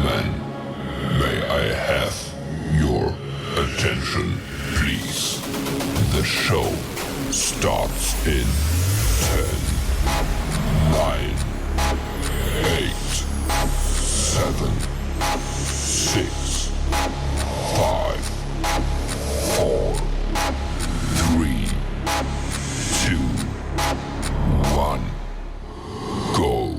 Gentlemen, may I have your attention, please? The show starts in 10, 9, 8, 7, 6, 5, 4, 3, 2, 1, go.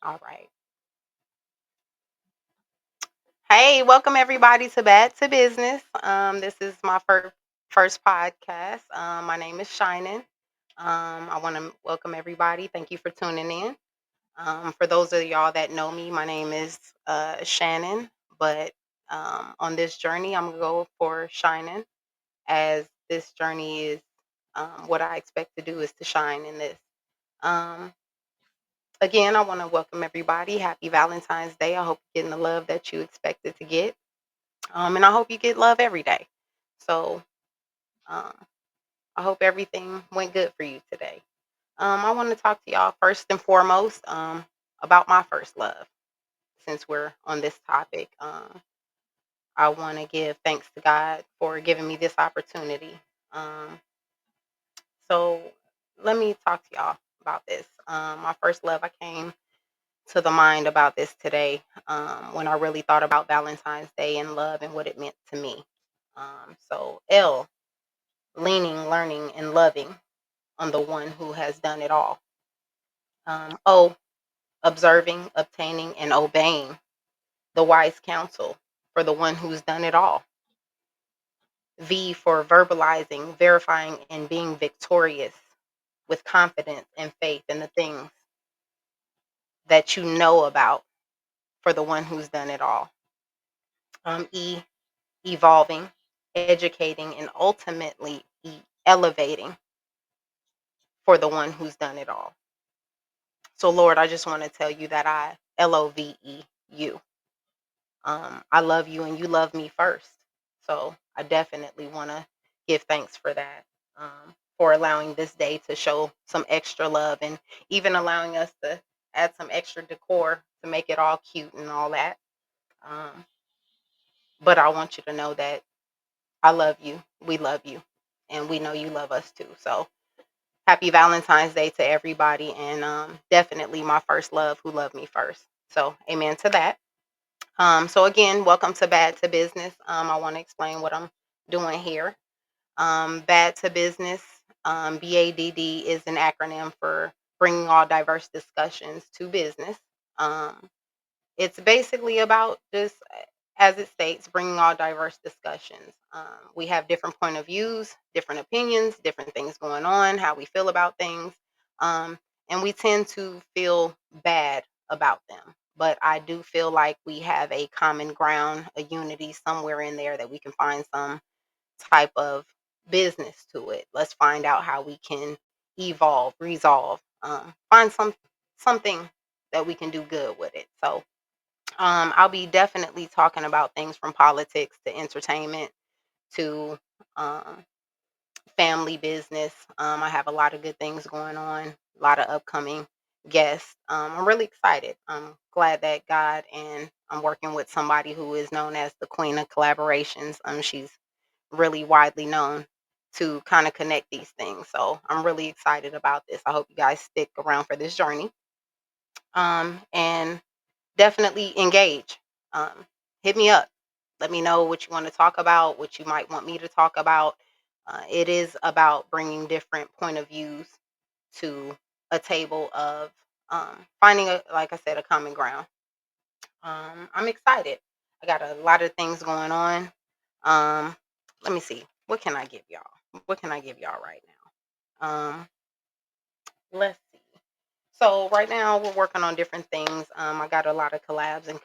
All right. Hey, welcome everybody to Bad to Business. This is my first podcast. My name is Shining. I want to welcome everybody. Thank you for tuning in. For those of y'all that know me, my name is Shannon. But on this journey, I'm gonna go for Shining, as this journey is what I expect to do is to shine in this. Um, Again, I want to welcome everybody. Happy Valentine's Day. I hope you're getting the love that you expected to get. And I hope you get love every day. So um, I hope everything went good for you today. I want to talk to y'all first and foremost about my first love. Since we're on this topic, I want to give thanks to God for giving me this opportunity. Um, so let me talk to y'all about this. My first love, I came to the mind about this today when I really thought about Valentine's Day and love and what it meant to me. So L, leaning, learning, and loving on the one who has done it all. O, observing, obtaining, and obeying the wise counsel for the one who's done it all. V, for verbalizing, verifying, and being victorious with confidence and faith in the things that you know about for the one who's done it all. E, evolving, educating, and ultimately elevating for the one who's done it all. So, Lord, I just want to tell you that I LOVE you. I love you and you love me first. So, I definitely want to give thanks for that, for allowing this day to show some extra love and even allowing us to add some extra decor to make it all cute and all that. Um, but I want you to know that I love you. We love you. And we know you love us too. So, happy Valentine's Day to everybody. And definitely my first love who loved me first. So, amen to that. So, again, welcome to Bad to Business. I want to explain what I'm doing here. Bad to Business, BADD, is an acronym for bringing all diverse discussions to business. Um, it's basically about just, as it states, bringing all diverse discussions. We have different point of views, different opinions, different things going on, how we feel about things, um, and we tend to feel bad about them. But I do feel like we have a common ground, a unity somewhere in there that we can find some type of business to it. Let's find out how we can evolve, resolve, find something that we can do good with it. So I'll be definitely talking about things from politics to entertainment to um, family business. I have a lot of good things going on, a lot of upcoming guests. I'm really excited. I'm glad that God and I'm working with somebody who is known as the Queen of Collaborations. She's really widely known to kind of connect these things. So I'm really excited about this. I hope you guys stick around for this journey. And definitely engage. Um, Hit me up. Let me know what you want to talk about, what you might want me to talk about. It is about bringing different point of views to a table of finding, like I said, a common ground. I'm excited. I got a lot of things going on. Um, let me see. What can I give y'all? What can I give y'all right now? Let's see. So right now we're working on different things. I got a lot of collabs and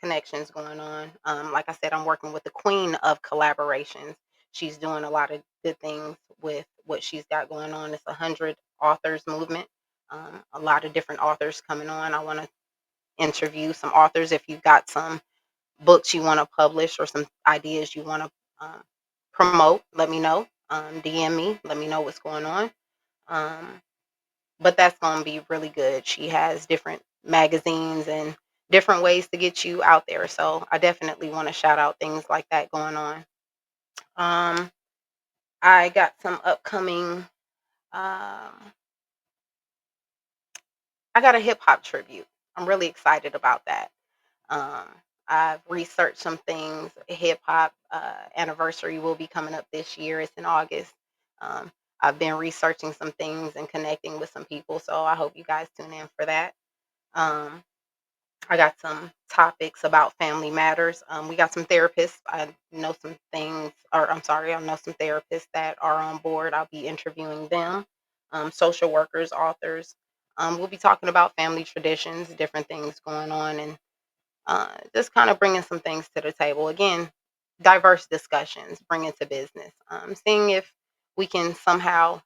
connections going on. Like I said, I'm working with the queen of collaborations. She's doing a lot of good things with what she's got going on. It's 100 authors movement. A lot of different authors coming on. I want to interview some authors. If you've got some books you want to publish or some ideas you want to promote, let me know. DM me. Let me know what's going on. Um, but that's going to be really good. She has different magazines and different ways to get you out there. So I definitely want to shout out things like that going on. Um, I got some upcoming. Um, I got a hip hop tribute. I'm really excited about that. Um, I've researched some things. Hip hop anniversary will be coming up this year. It's in August. Um, I've been researching some things and connecting with some people. So I hope you guys tune in for that. Um, I got some topics about family matters. We got some therapists. I know some things, or I'm sorry, I know some therapists that are on board. I'll be interviewing them, social workers, authors. We'll be talking about family traditions, different things going on, and just kind of bringing some things to the table. Again, diverse discussions, bring it to business. Seeing if we can somehow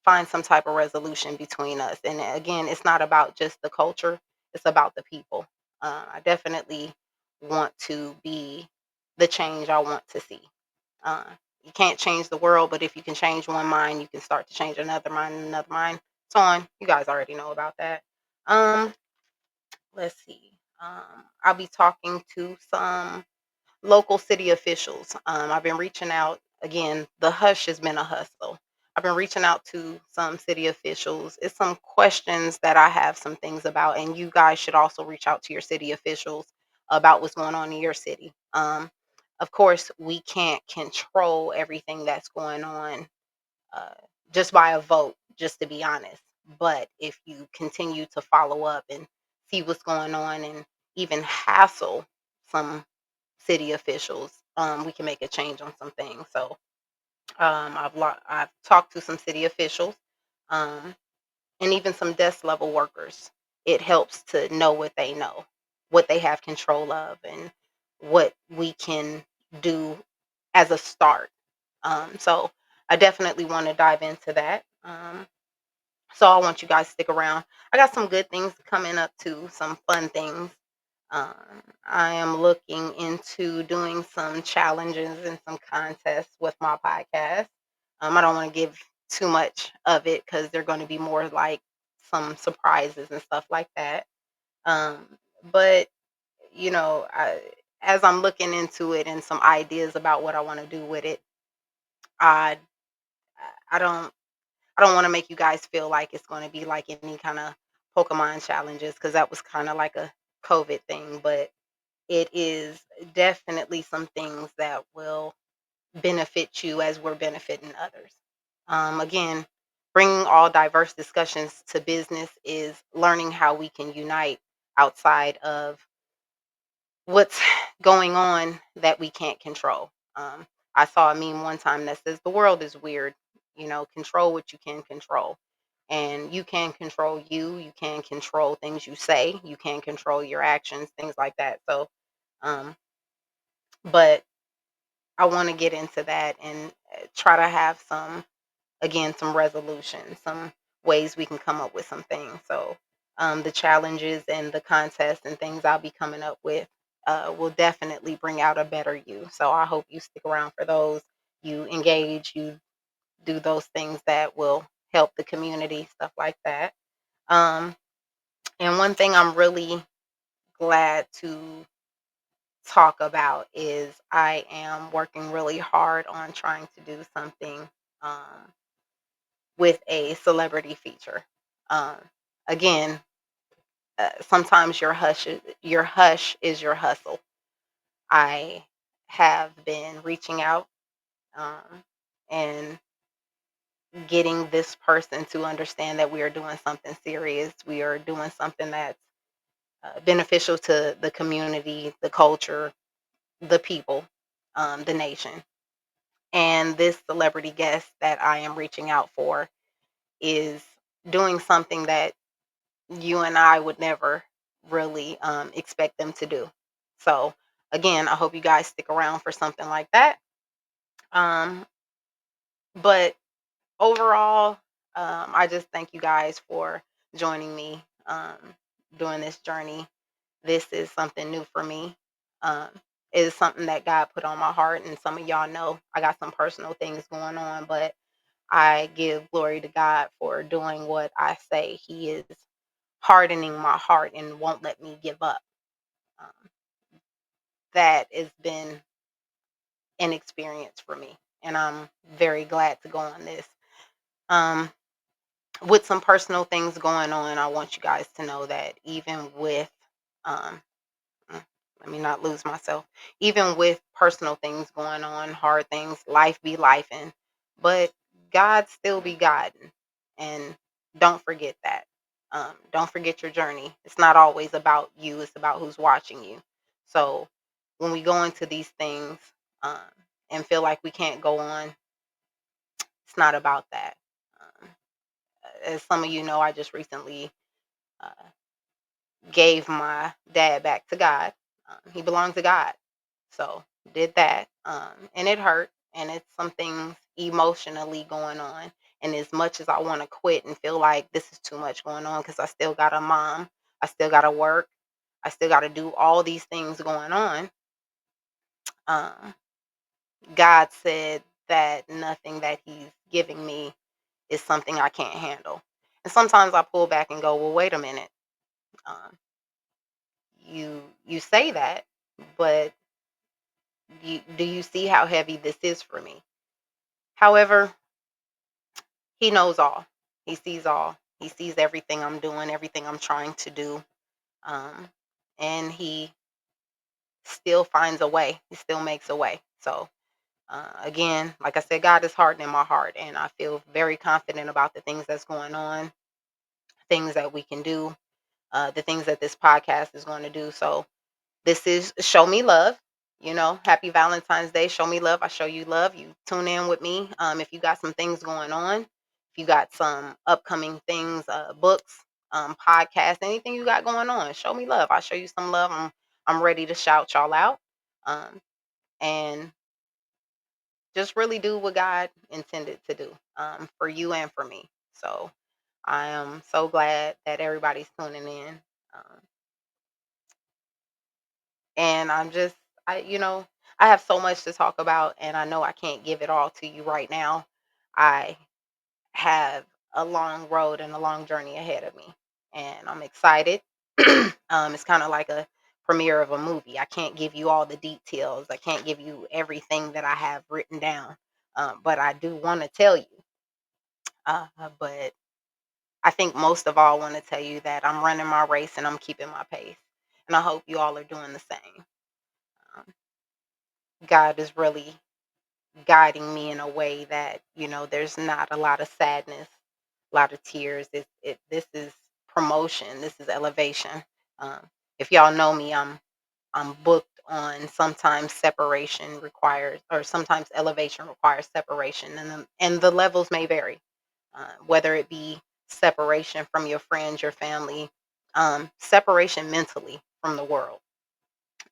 find some type of resolution between us. And again, it's not about just the culture, it's about the people. I definitely want to be the change I want to see. Uh, you can't change the world, but if you can change one mind, you can start to change another mind, and another mind, so on. You guys already know about that. Um, let's see. I'll be talking to some local city officials. I've been reaching out again. The hush has been a hustle. I've been reaching out to some city officials. It's some questions that I have some things about, and you guys should also reach out to your city officials about what's going on in your city. Of course, we can't control everything that's going on uh, just by a vote, just to be honest. But if you continue to follow up and see what's going on and even hassle some city officials, we can make a change on some things. So I've talked to some city officials, um, and even some desk level workers. It helps to know what they know, what they have control of, and what we can do as a start. So I definitely want to dive into that. So I want you guys to stick around. I got some good things coming up too, some fun things. I am looking into doing some challenges and some contests with my podcast. I don't want to give too much of it because they're going to be more like some surprises and stuff like that. Um, but as I'm looking into it and some ideas about what I want to do with it, I I don't I don't want to make you guys feel like it's going to be like any kind of Pokemon challenges because that was kind of like a COVID thing, but it is definitely some things that will benefit you as we're benefiting others. Again, bringing all diverse discussions to business is learning how we can unite outside of what's going on that we can't control. I saw a meme one time that says the world is weird. Control what you can control. And you can control you can control things you say, you can control your actions, things like that. So, um, but I want to get into that and try to have some resolution, some ways we can come up with some things. So, the challenges and the contests and things I'll be coming up with will definitely bring out a better you. So, I hope you stick around for those. You engage, you do those things that will help the community, stuff like that. Um, and one thing I'm really glad to talk about is I am working really hard on trying to do something um, with a celebrity feature. Um, again, sometimes your hush is your hustle. I have been reaching out um, and getting this person to understand that we are doing something serious. We are doing something that's beneficial to the community, the culture, the people, the nation. And this celebrity guest that I am reaching out for is doing something that you and I would never really expect them to do. So, again, I hope you guys stick around for something like that. Um, but overall, I just thank you guys for joining me during this journey. This is something new for me. Um, it is something that God put on my heart, and some of y'all know I got some personal things going on, but I give glory to God for doing what I say. He is hardening my heart and won't let me give up. Um, that has been an experience for me, and I'm very glad to go on this. Um, with some personal things going on, I want you guys to know that even with um, let me not lose myself. Even with personal things going on, hard things, life be lifing, but God still be guiding. And don't forget that. Don't forget your journey. It's not always about you, it's about who's watching you. So when we go into these things um, and feel like we can't go on, it's not about that. Um, as some of you know, I just recently uh, gave my dad back to God. He belonged to God. So did that. And it hurt. And it's some things emotionally going on. And as much as I want to quit and feel like this is too much going on because I still got a mom, I still got to work, I still got to do all these things going on. Um, God said that nothing that He's giving me is something I can't handle. And sometimes I pull back and go, well, wait a minute. Um, you say that, but do you see how heavy this is for me? However, He knows all. He sees all. He sees everything I'm doing, everything I'm trying to do. Um, and He still finds a way. He still makes a way. So, again, like I said, God is hardening my heart, and I feel very confident about the things that's going on, things that we can do, the things that this podcast is going to do. So, this is Show Me Love. Happy Valentine's Day. Show me love. I show you love. You tune in with me. If you got some things going on, if you got some upcoming things, books, podcasts, anything you got going on, show me love. I show you some love. I'm ready to shout y'all out, um, and just really do what God intended to do for you and for me. So I am so glad that everybody's tuning in. Um, and I have so much to talk about, and I know I can't give it all to you right now. I have a long road and a long journey ahead of me, and I'm excited. It's kind of like a premiere of a movie. I can't give you all the details. I can't give you everything that I have written down, but I do want to tell you. But I think most of all, I want to tell you that I'm running my race and I'm keeping my pace, and I hope you all are doing the same. Um, God is really guiding me in a way that there's not a lot of sadness, a lot of tears. This is promotion. This is elevation. um, if y'all know me, I'm booked on sometimes separation requires, or sometimes elevation requires separation, and the levels may vary, whether it be separation from your friends, your family, separation mentally from the world.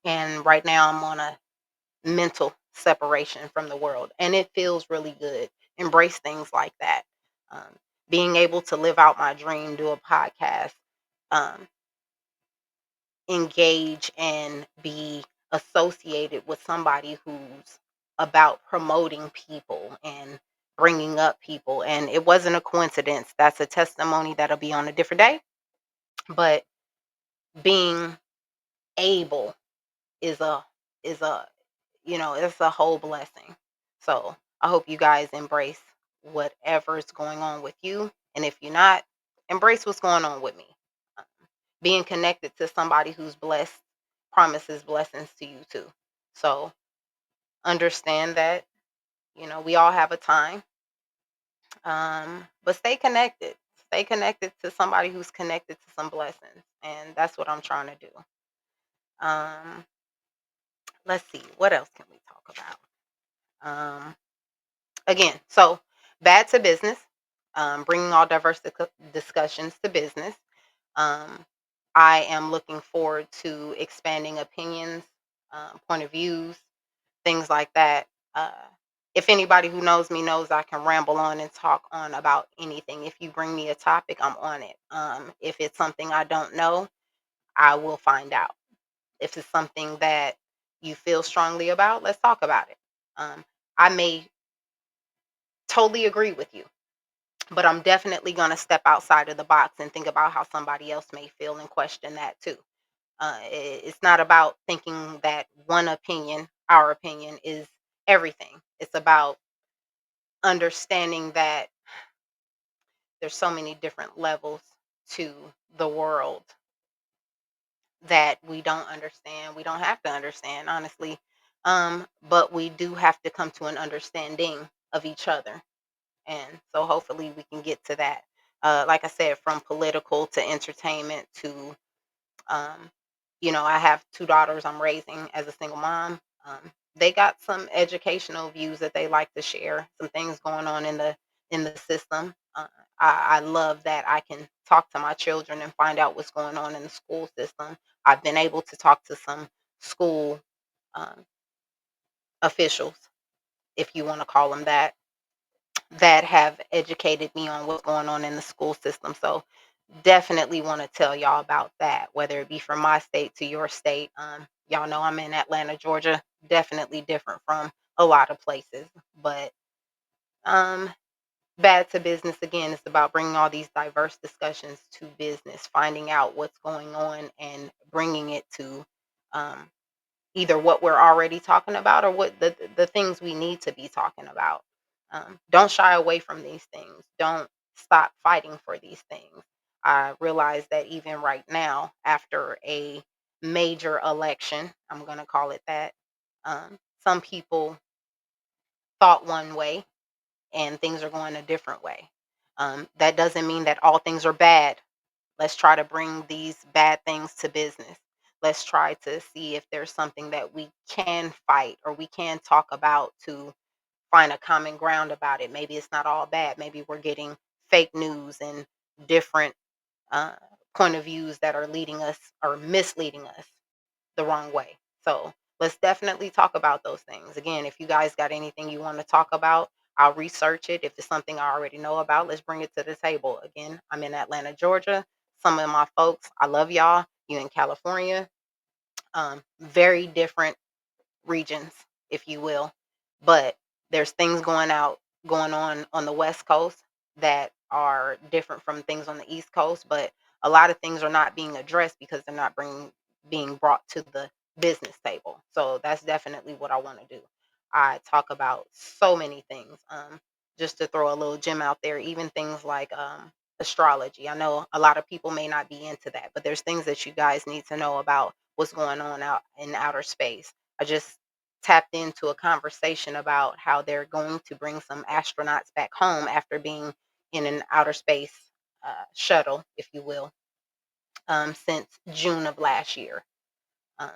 And right now I'm on a mental separation from the world, and it feels really good. Embrace things like that. um, Being able to live out my dream, do a podcast, um, engage and be associated with somebody who's about promoting people and bringing up people. And it wasn't a coincidence. That's a testimony that'll be on a different day. But being able is a it's a whole blessing. So I hope you guys embrace whatever's going on with you. And if you're not, embrace what's going on with me. Um, Being connected to somebody who's blessed promises blessings to you too. So understand that, we all have a time. But stay connected. Stay connected to somebody who's connected to some blessings. And that's what I'm trying to do. Um, let's see, what else can we talk about? again, so bad to business, bringing all diverse discussions to business. Um, I am looking forward to expanding opinions, point of views, things like that. Uh, if anybody who knows me knows I can ramble on and talk on about anything. If you bring me a topic, I'm on it. If it's something I don't know, I will find out. If it's something that you feel strongly about, let's talk about it. I may totally agree with you, but I'm definitely going to step outside of the box and think about how somebody else may feel and question that too. It's not about thinking that one opinion, our opinion, is everything. It's about understanding that there's so many different levels to the world that we don't understand. We don't have to understand, honestly. But we do have to come to an understanding of each other. And so hopefully we can get to that. Like I said, from political to entertainment to Um, I have two daughters I'm raising as a single mom. They got some educational views that they like to share. Some things going on in the system. I love that I can talk to my children and find out what's going on in the school system. I've been able to talk to some school um, officials, if you want to call them that have educated me on what's going on in the school system. So definitely want to tell y'all about that, whether it be from my state to your state. Y'all know I'm in Atlanta, Georgia. Definitely different from a lot of places, but um, bad to business again. It's about bringing all these diverse discussions to business, finding out what's going on, and bringing it to um, either what we're already talking about or what the things we need to be talking about. Don't shy away from these things. Don't stop fighting for these things. I realize that even right now, after a major election, I'm going to call it that, some people thought one way and things are going a different way. That doesn't mean that all things are bad. Let's try to bring these bad things to business. Let's try to see if there's something that we can fight or we can talk about to find a common ground about it. Maybe it's not all bad. Maybe we're getting fake news and different uh, point of views that are leading us or misleading us the wrong way. So let's definitely talk about those things. Again, if you guys got anything you want to talk about, I'll research it. If it's something I already know about, let's bring it to the table. Again, I'm in Atlanta, Georgia. Some of my folks, I love y'all. You in California. Very different regions, if you will. But there's things going on the West Coast that are different from things on the East Coast. But a lot of things are not being addressed because they're not being brought to the business table. So that's definitely what I want to do. I talk about so many things. Just to throw a little gem out there, even things like astrology. I know a lot of people may not be into that, but there's things that you guys need to know about what's going on out in outer space. I just tapped into a conversation about how they're going to bring some astronauts back home after being in an outer space shuttle, if you will, since June of last year. Um,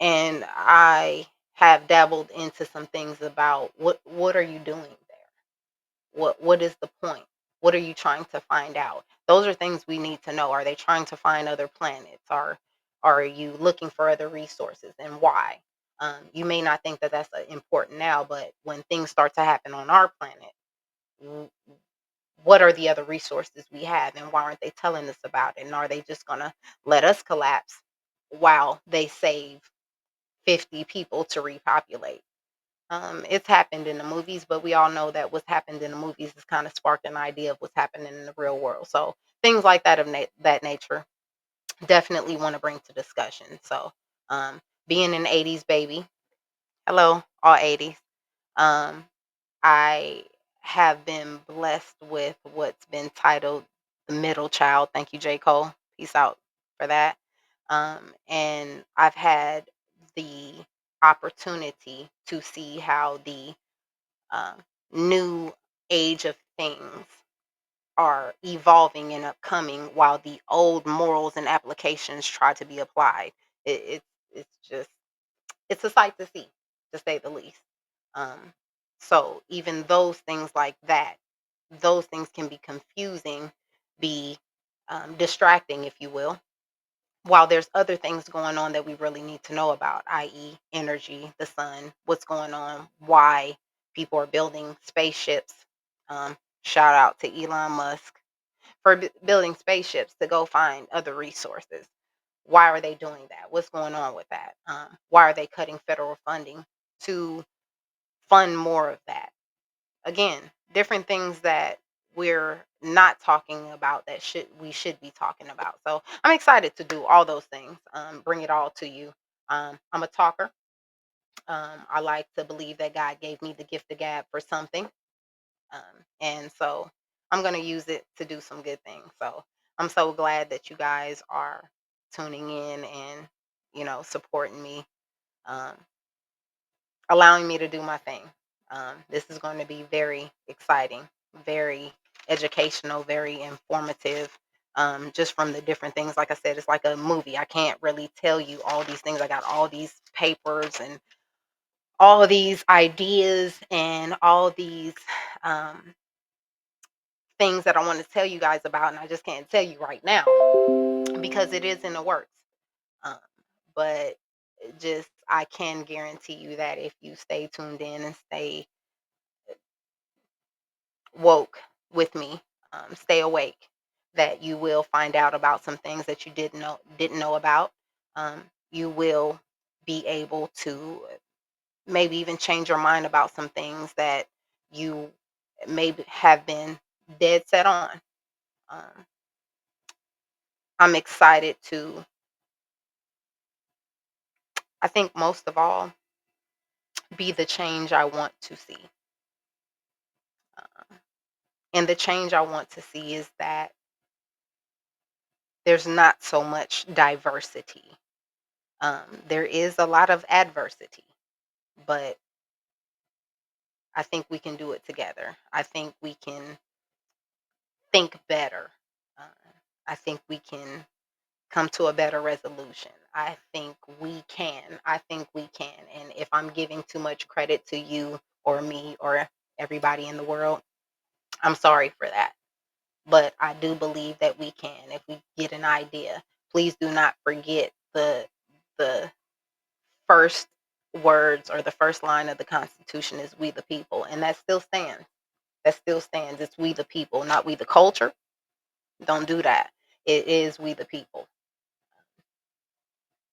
and I have dabbled into some things about what are you doing there? What is the point? What are you trying to find out? Those are things we need to know. Are they trying to find other planets? Are you looking for other resources, and why? You may not think that that's important now, but when things start to happen on our planet, w- what are the other resources we have, and why aren't they telling us about it? And are they just gonna let us collapse while they save 50 people to repopulate? It's happened in the movies, but we all know that what's happened in the movies has kind of sparked an idea of what's happening in the real world. So things like that of that nature definitely want to bring to discussion. So um, being an '80s baby, hello, all '80s. Um, I have been blessed with what's been titled the middle child. Thank you, J. Cole. Peace out for that. And I've had the opportunity to see how the um, new age of things are evolving and upcoming while the old morals and applications try to be applied. It's just it's a sight to see, to say the least. Um, So even those things like that, those things can be confusing, be distracting, if you will, while there's other things going on that we really need to know about, i.e., energy, the sun, what's going on, why people are building spaceships. Shout out to Elon Musk for building spaceships to go find other resources. Why are they doing that? What's going on with that? Why are they cutting federal funding to fund more of that? Again, different things that we're not talking about that should be talking about. So I'm excited to do all those things. Bring it all to you. I'm a talker. I like to believe that God gave me the gift of gab for something, and so I'm going to use it to do some good things. So I'm so glad that you guys are tuning in and supporting me. Um, Allowing me to do my thing. This is going to be very exciting, very educational, very informative. Just from the different things, like I said, it's like a movie. I can't really tell you all these things. I got all these papers and all of these ideas and all these um, things that I want to tell you guys about, and I just can't tell you right now because it is in the works. Um, but just I can guarantee you that if you stay tuned in and stay woke with me, stay awake, that you will find out about some things that you didn't know about. You will be able to maybe even change your mind about some things that you maybe have been dead set on. Um, I'm excited to, I think most of all, be the change I want to see. Um, and the change I want to see is that there's not so much diversity. There is a lot of adversity, but I think we can do it together. I think we can think better. Uh, I think we can come to a better resolution. I think we can. I think we can. And if I'm giving too much credit to you or me or everybody in the world, I'm sorry for that. But I do believe that we can if we get an idea. Please do not forget the first words or the first line of the Constitution is "We the people," and that still stands. That still stands. It's "We the people," not "We the culture." Don't do that. It is "We the people."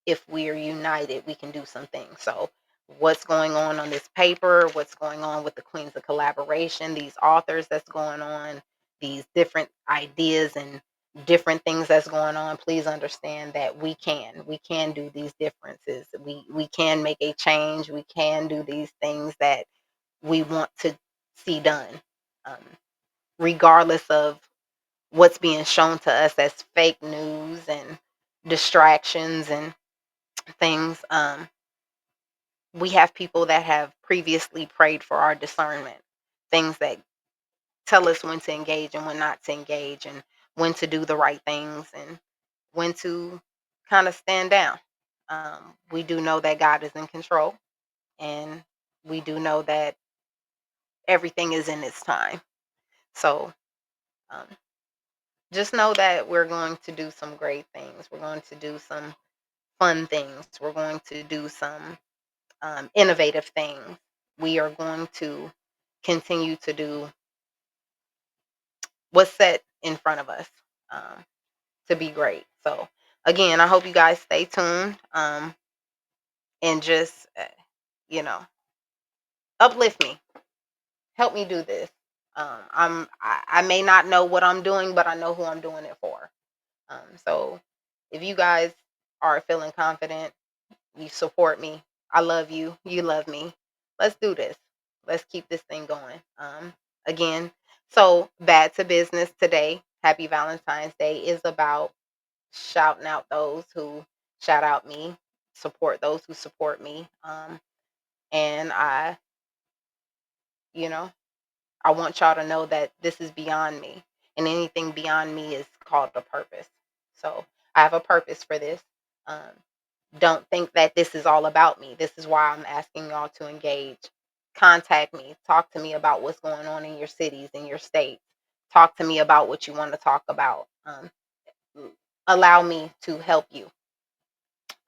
If we're united, we can do some things. So, what's going on this paper? What's going on with the Queens of Collaboration? These authors that's going on, these different ideas and different things that's going on. Please understand that we can do these differences. We can make a change. We can do these things that we want to see done, um, regardless of what's being shown to us as fake news and distractions and things. We have people that have previously prayed for our discernment, things that tell us when to engage and when not to engage, and when to do the right things and when to kind of stand down. We do know that God is in control, and we do know that everything is in its time. So um, just know that we're going to do some great things. We're going to do some fun things. We're going to do some innovative things. We are going to continue to do what's set in front of us, um, to be great. So, again, I hope you guys stay tuned, and just, you know, uplift me. Help me do this. I may not know what I'm doing, but I know who I'm doing it for. So, if you guys are feeling confident, you support me. I love you. You love me. Let's do this. Let's keep this thing going. Again, so bad to business today. Happy Valentine's Day is about shouting out those who shout out me, support those who support me. And you know, I want y'all to know that this is beyond me, and anything beyond me is called a purpose. So I have a purpose for this. Um, don't think that this is all about me. This is why I'm asking y'all to engage. contact me. Talk to me about what's going on in your cities, in your states. Talk to me about what you want to talk about. Allow me to help you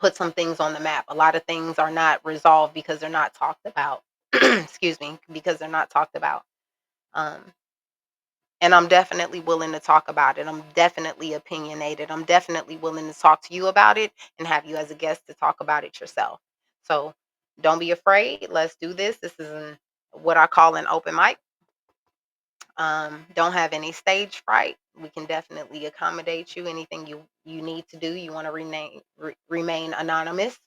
put some things on the map. A lot of things are not resolved because they're not talked about. Excuse me, because they're not talked about. Um, and I'm definitely willing to talk about it. I'm definitely opinionated. I'm definitely willing to talk to you about it and have you as a guest to talk about it yourself. So don't be afraid. Let's do this. This is what I call an open mic. Don't have any stage fright. We can definitely accommodate you. Anything you need to do. You want to remain anonymous.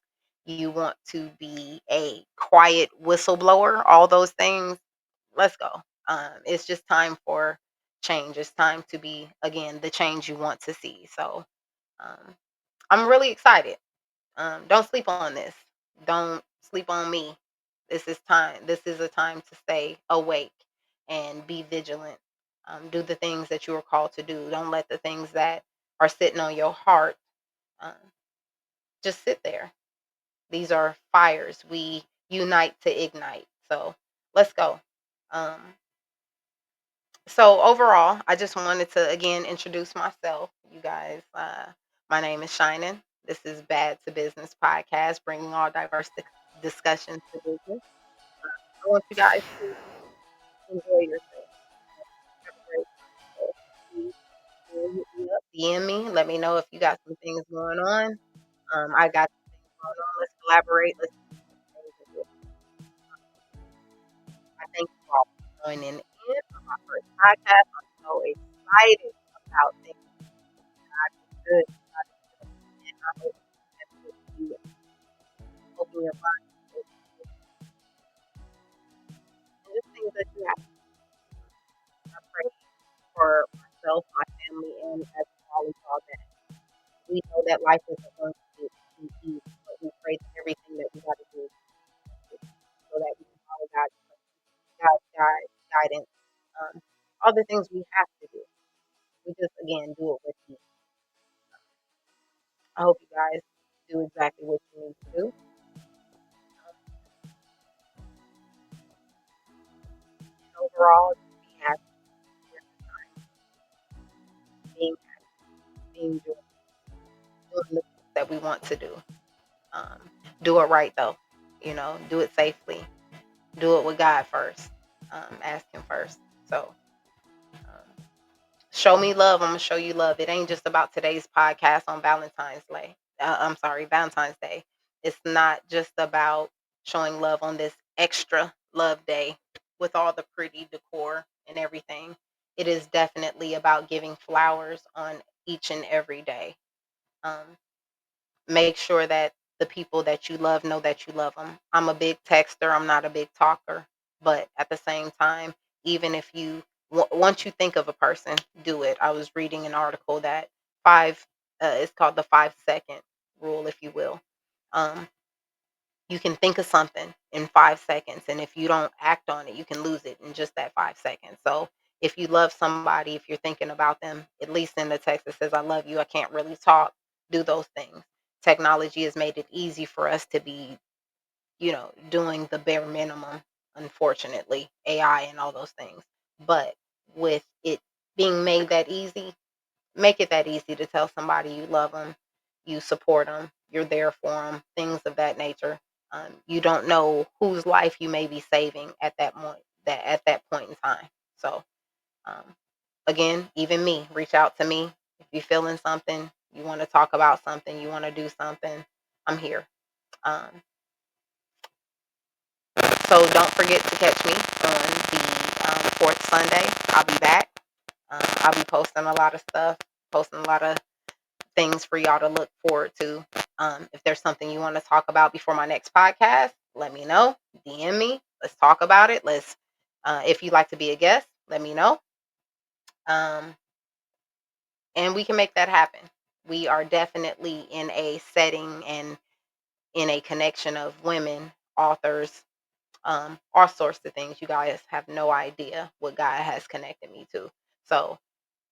You want to be a quiet whistleblower. All those things. Let's go. It's just time for change. It's time to be again the change you want to see. So um, I'm really excited. Don't sleep on this. Don't sleep on me. This is time. This is a time to stay awake and be vigilant. Do the things that you are called to do. Don't let the things that are sitting on your heart um, just sit there. These are fires. We unite to ignite. So let's go. Um, so overall, I just wanted to again introduce myself, you guys. My name is Shining. This is Bad to Business podcast, bringing all diverse discussions to business. I want you guys to enjoy yourself. Have a great day. Please hit me up, DM me. Let me know if you got some things going on. I got some things going on. Let's collaborate. Let's do some things and do it. I thank you all for joining in on my first podcast. I'm so excited about things. God is good. God is good. And I hope that you open your mind and just things that you have. I pray for myself, my family, and as well as all that. We know that life isn't going to be easy, but we pray that everything that we got to do so that we can follow guidance, all the things we have to do. We just again do it with you. I hope you guys do exactly what you need to do. And overall, just be happy, being being doing the things that we want to do. Um, do it right though. Do it safely. Do it with God first. Ask Him first. So um, show me love. I'm gonna show you love. It ain't just about today's podcast on Valentine's Day. I'm sorry, Valentine's Day. It's not just about showing love on this extra love day with all the pretty decor and everything. It is definitely about giving flowers on each and every day. Um, make sure that the people that you love know that you love them. I'm a big texter, I'm not a big talker, but at the same time, even if you once you think of a person, do it. I was reading an article that five it's called the 5 second rule, if you will. Um, you can think of something in 5 seconds, and if you don't act on it, you can lose it in just that 5 seconds. So if you love somebody, if you're thinking about them, at least in the text that says I love you, I can't really talk, do those things. Technology has made it easy for us to be, doing the bare minimum, unfortunately, AI and all those things. But with it being made that easy, make it that easy to tell somebody you love them, you support them, you're there for them, things of that nature. You don't know whose life you may be saving at that point. Point in time. So um, again, even me, reach out to me if you're feeling something, you want to talk about something, you want to do something. I'm here. Um, so don't forget to catch me on the fourth Sunday. I'll be back. I'll be posting a lot of stuff, posting a lot of things for y'all to look forward to. If there's something you want to talk about before my next podcast, let me know. DM me. Let's talk about it. If you'd like to be a guest, let me know. Um, and we can make that happen. We are definitely in a setting and in a connection of women, authors, all sorts of things. You guys have no idea what God has connected me to. So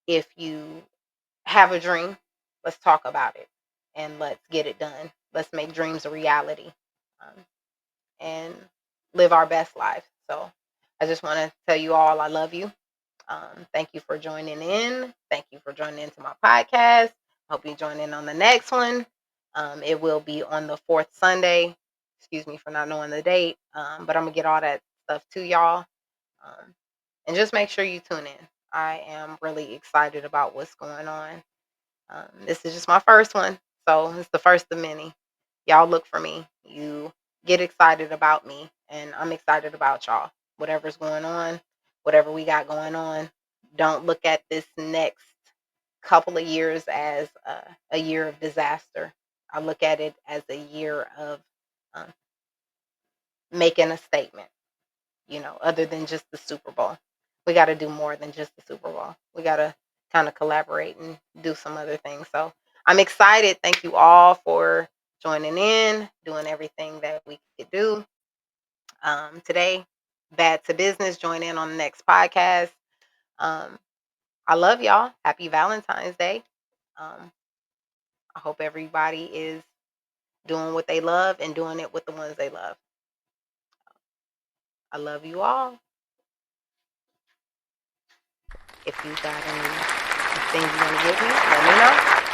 if you have a dream, let's talk about it and let's get it done. Let's make dreams a reality, and live our best life. So I just want to tell you all I love you. Thank you for joining in. Thank you for joining into my podcast. Hope you join in on the next one. It will be on the fourth Sunday. Excuse me for not knowing the date, but I'm going to get all that stuff to y'all. And just make sure you tune in. I am really excited about what's going on. This is just my first one, so it's the first of many. Y'all look for me. You get excited about me, and I'm excited about y'all. Whatever's going on, whatever we got going on, don't look at this next couple of years as a year of disaster. I look at it as a year of um, making a statement, other than just the Super Bowl. We got to do more than just the Super Bowl. We got to kind of collaborate and do some other things. So I'm excited. Thank you all for joining in, doing everything that we could do today. Bad to Business. Join in on the next podcast. Um, I love y'all. Happy Valentine's Day. Um, I hope everybody is doing what they love and doing it with the ones they love. I love you all. If you got anything you want to give me, let me know.